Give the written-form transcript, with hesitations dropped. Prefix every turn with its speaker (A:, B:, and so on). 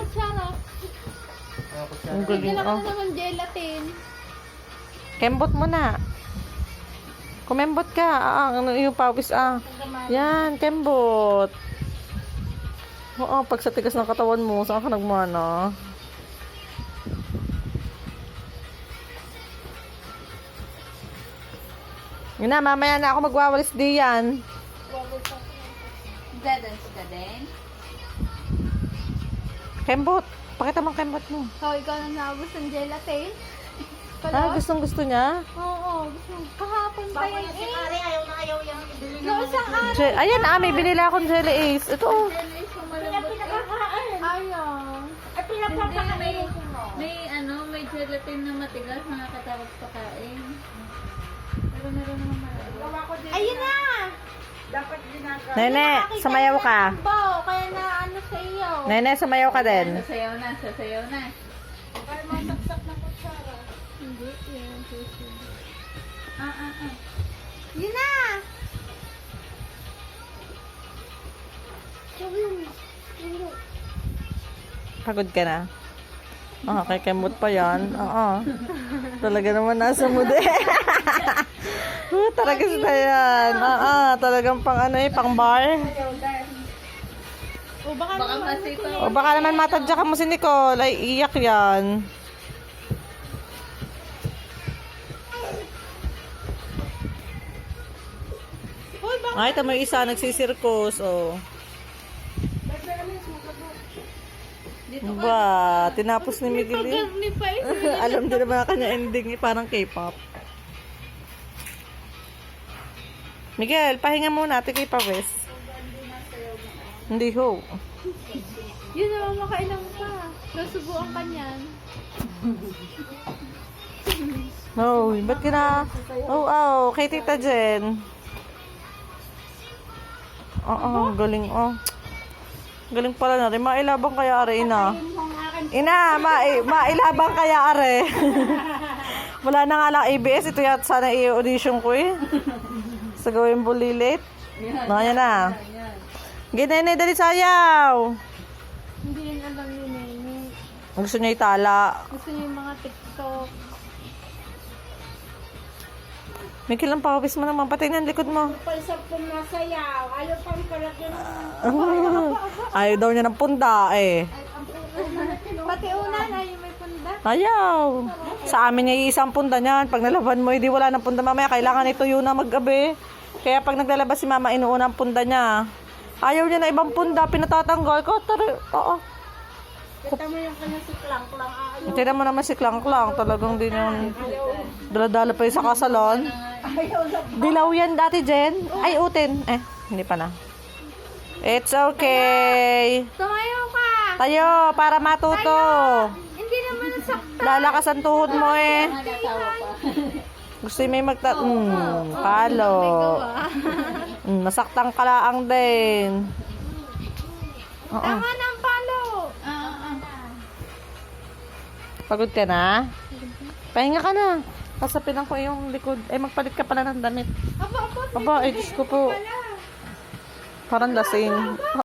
A: kutsara.
B: Ang galing,
A: Bigyan ako
B: oh.
A: na naman gelatin.
B: Kembot mo na. Kumembot ka. Ano yung pawis, Yan, kembot. Oo, pag sa tigas ng katawan mo, saan ka nagmana? Yun na, mamaya na ako magwawalis diyan.
C: Dadans ka din?
B: Kembot. Pakita mo ang kembot mo.
A: So, ikaw na naubos ng gelatin.
B: Gustong gusto niya?
A: Oo, gusto. Kahapon pa yan eh.
C: Ayaw na ayaw yung ibili
A: Noong isang araw.
B: Ayan, may binila akong jelly ace. Ito, oh.
A: Ayaw.
C: Ay, pinapapakain mo.
D: May gelatin na matigas na nakatawag sa kain. Pero meron naman marami.
A: Ayun na!
C: Dapat ginagawa.
B: Nene, sumayaw ka.
A: Bo, kaya na ano sa iyo.
B: Nene, sumayaw ka din.
D: Sasayaw na, sasayaw na.
C: Para masaksak ng kutsara.
A: Hindi, yan. Susunod.
D: Ah.
A: Yun na!
B: Pagod ka na? Okay, kemot pa yan. Oo. Talaga naman nasa mood eh. Talaga sila yan. Talagang pang pang bar.
A: O baka naman
D: masipag.
B: O baka naman matadyakan mo si Nicole. Ay, iyak yan. Ay, ito mo yung isa, nagsisirkos. Oh. Ba, tinapos ni Miguel yun.
A: Garni pa eh.
B: Alam din naman ang kanya ending eh, parang K-pop. Miguel, pahinga muna, ate kay Pawes. Hindi ho.
A: Yun naman makailang pa. Nasubuan ka niyan.
B: No, ba't ka na? Oh, kay Tita Jen. Galing, Galing pala na rin. Mailabang kaya are, ina. Ina, mailabang kaya are. Wala na nga lang ABS. Ito yata sana i-audition ko eh. Sa gawin bulilit. Yan na. Ginene, dali sayaw.
A: Hindi yan alam ni Nene.
B: Gusto niya itala.
A: Gusto niya yung mga TikTok.
B: Miguel, ang pawis mo naman. Patay na ang likod mo.
C: Pansap kong nasayaw. Ayaw pang palagyan.
B: Ayaw daw niya ng punda eh.
A: Pati una na yung may punda.
B: Ayaw. Sa amin niya isang punda niyan. Pag nalaban mo, hindi wala ng punda mamaya. Kailangan ituyo na mag-gabi. Kaya pag naglalabas si mama, inuuna ang punda niya. Ayaw niya na ibang punda. Pinatatanggal ko. Oo.
C: Kita mo yung kanya si Klang-Klang. Ayaw.
B: Tignan mo naman si Klang-Klang. Talagang din yung dala-dala pa yung sa kasalon. Dilaw yan dati, Jen. Ay, utin. Hindi pa na. It's okay.
A: Tumayo ka!
B: Tayo, para matuto.
A: Hindi naman nasaktan.
B: Lalakas ang tuhod mo eh.
D: Natawa pa.
B: Gusto yung may palo. Nasaktan ka laang din. Oo.
A: Tama ng palo.
B: Pagod ka na? Pahinga ka na. Pasapinan ko yung likod. Magpalit ka pala ng damit.
A: Aba,
B: Aba, Diyos ko po. Parang lasing.